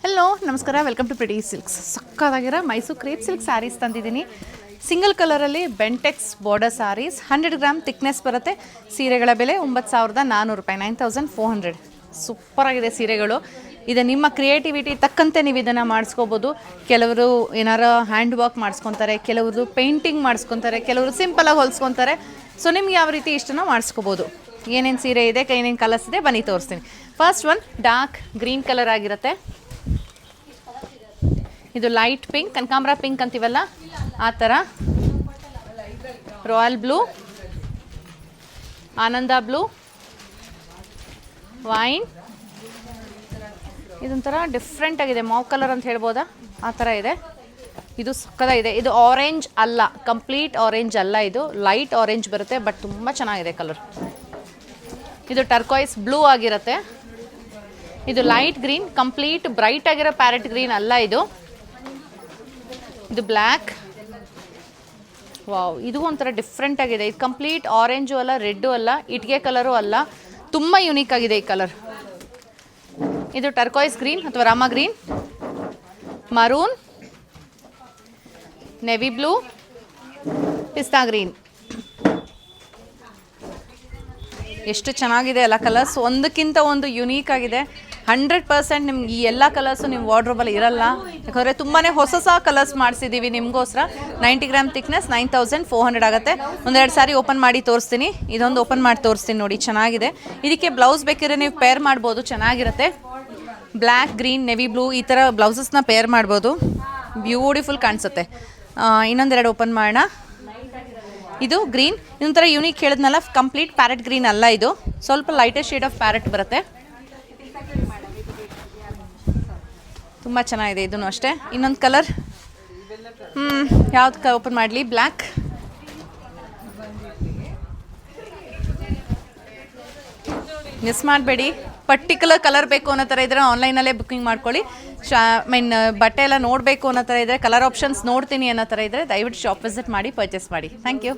Hello ನಮಸ್ಕಾರ, welcome to pretty silks. ಸಕ್ಕತ್ತಾಗಿರೋ Mysuru crepe silk sarees ತಂದಿದ್ದೀನಿ. ಸಿಂಗಲ್ ಕಲರಲ್ಲಿ Bentex border sarees, 100 gram thickness ಬರುತ್ತೆ. ಸೀರೆಗಳ ಬೆಲೆ 9,400 ರೂಪಾಯಿ, 9,400. ಸೂಪರಾಗಿದೆ ಸೀರೆಗಳು. ಇದು ನಿಮ್ಮ ಕ್ರಿಯೇಟಿವಿಟಿ ತಕ್ಕಂತೆ ನೀವು ಇದನ್ನು ಮಾಡಿಸ್ಕೋಬೋದು. ಕೆಲವರು ಏನಾರು ಹ್ಯಾಂಡ್ ವರ್ಕ್ ಮಾಡಿಸ್ಕೊತಾರೆ, ಕೆಲವರು ಪೇಂಟಿಂಗ್ ಮಾಡಿಸ್ಕೊತಾರೆ, ಕೆಲವರು ಸಿಂಪಲಾಗಿ ಹೊಲಿಸ್ಕೊತಾರೆ. ಸೊ ನಿಮ್ಗೆ ಯಾವ ರೀತಿ ಇಷ್ಟನೋ ಮಾಡಿಸ್ಕೋಬೋದು. ಏನೇನು ಸೀರೆ ಇದೆ, ಏನೇನು ಕಲರ್ಸ್ ಇದೆ ಬನ್ನಿ ತೋರಿಸ್ತೀನಿ. First one dark green colour ಆಗಿರುತ್ತೆ. ಇದು ಲೈಟ್ ಪಿಂಕ್, ಕನಕಾಂಬರ ಪಿಂಕ್ ಅಂತೀವಲ್ಲ ಆ ಥರ. ರಾಯಲ್ ಬ್ಲೂ, ಆನಂದ ಬ್ಲೂ, ವೈನ್, ಇದೊಂಥರ ಡಿಫ್ರೆಂಟ್ ಆಗಿದೆ, ಮಾವ್ ಕಲರ್ ಅಂತ ಹೇಳ್ಬೋದಾ, ಆ ಥರ ಇದೆ. ಇದು ಸಕ್ಕತ್ತಾಗಿದೆ. ಇದು ಆರೆಂಜ್ ಅಲ್ಲ, ಕಂಪ್ಲೀಟ್ ಆರೆಂಜ್ ಅಲ್ಲ, ಇದು ಲೈಟ್ ಆರೆಂಜ್ ಬರುತ್ತೆ, ಬಟ್ ತುಂಬ ಚೆನ್ನಾಗಿದೆ ಕಲರ್. ಇದು ಟರ್ಕಾಯ್ಸ್ ಬ್ಲೂ ಆಗಿರುತ್ತೆ. ಇದು ಲೈಟ್ ಗ್ರೀನ್, ಕಂಪ್ಲೀಟ್ ಬ್ರೈಟ್ ಆಗಿರೋ ಪ್ಯಾರೆಟ್ ಗ್ರೀನ್ ಅಲ್ಲ ಇದು. ಇದು ಬ್ಲ್ಯಾಕ್. ವಾವ್, ಇದು ಒಂಥರ ಡಿಫ್ರೆಂಟ್ ಆಗಿದೆ. ಇದು ಕಂಪ್ಲೀಟ್ ಆರೆಂಜು ಅಲ್ಲ, ರೆಡ್ಡು ಅಲ್ಲ, ಇಟ್ಗೆ ಕಲರು ಅಲ್ಲ, ತುಂಬ ಯುನೀಕ್ ಆಗಿದೆ ಈ ಕಲರ್. ಇದು ಟರ್ಕಾಯ್ಸ್ ಗ್ರೀನ್ ಅಥವಾ Rama green, maroon, navy blue, ಪಿಸ್ತಾ ಗ್ರೀನ್. ಎಷ್ಟು ಚೆನ್ನಾಗಿದೆ ಅಲ್ಲ ಕಲರ್ಸ್, ಒಂದಕ್ಕಿಂತ ಒಂದು ಯುನೀಕ್ ಆಗಿದೆ. 100% ನಿಮ್ಗೆ ಈ ಎಲ್ಲ ಕಲರ್ಸು ನಿಮ್ಮ ವಾರ್ಡ್ರೋಬಲ್ಲಿ ಇರಲ್ಲ, ಯಾಕಂದರೆ ತುಂಬಾ ಹೊಸ ಕಲರ್ಸ್ ಮಾಡಿಸಿದ್ದೀವಿ ನಿಮಗೋಸ್ಕರ. 90 ಗ್ರಾಮ್ ಥಿಕ್ನೆಸ್, 9,400 ಆಗುತ್ತೆ. ಒಂದೆರಡು ಸಾರಿ ಓಪನ್ ಮಾಡಿ ತೋರಿಸ್ತೀನಿ. ಇದೊಂದು ಓಪನ್ ಮಾಡಿ ತೋರಿಸ್ತೀನಿ ನೋಡಿ, ಚೆನ್ನಾಗಿದೆ. ಇದಕ್ಕೆ ಬ್ಲೌಸ್ ಬೇಕಿದ್ರೆ ನೀವು ಪೇರ್ ಮಾಡ್ಬೋದು, ಚೆನ್ನಾಗಿರುತ್ತೆ. ಬ್ಲ್ಯಾಕ್, ಗ್ರೀನ್, ನೆವಿ ಬ್ಲೂ ಈ ಥರ ಬ್ಲೌಸಸ್ನ ಪೇರ್ ಮಾಡ್ಬೋದು, ಬ್ಯೂಟಿಫುಲ್ ಕಾಣಿಸುತ್ತೆ. ಇನ್ನೊಂದೆರಡು ಓಪನ್ ಮಾಡೋಣ. ಇದು ಗ್ರೀನ್, ಇದೊಂಥರ ಯೂನಿಕ್ ಹೇಳಿದ್ನಲ್ಲ, ಕಂಪ್ಲೀಟ್ ಪ್ಯಾರೆಟ್ ಗ್ರೀನ್ ಅಲ್ಲ, ಇದು ಸ್ವಲ್ಪ ಲೈಟೆಸ್ಟ್ ಶೇಡ್ ಆಫ್ ಪ್ಯಾರೆಟ್ ಬರುತ್ತೆ. ತುಂಬ ಚೆನ್ನಾಗಿದೆ ಇದೂ ಅಷ್ಟೇ. ಇನ್ನೊಂದು ಕಲರ್, ಯಾವ್ದು ಓಪನ್ ಮಾಡಲಿ? ಬ್ಲ್ಯಾಕ್. ಮಿಸ್ ಮಾಡಬೇಡಿ. ಪರ್ಟಿಕ್ಯುಲರ್ ಕಲರ್ ಬೇಕು ಅನ್ನೋ ಥರ ಇದ್ದರೆ ಆನ್ಲೈನಲ್ಲೇ ಬುಕ್ಕಿಂಗ್ ಮಾಡ್ಕೊಳ್ಳಿ. ಬಟ್ಟೆ ಎಲ್ಲ ನೋಡಬೇಕು ಅನ್ನೋ ಥರ ಇದ್ದರೆ, ಕಲರ್ ಆಪ್ಷನ್ಸ್ ನೋಡ್ತೀನಿ ಅನ್ನೋ ಥರ ಇದ್ದರೆ ದಯವಿಟ್ಟು ಶಾಪ್ ವಿಸಿಟ್ ಮಾಡಿ ಪರ್ಚೇಸ್ ಮಾಡಿ. Thank you.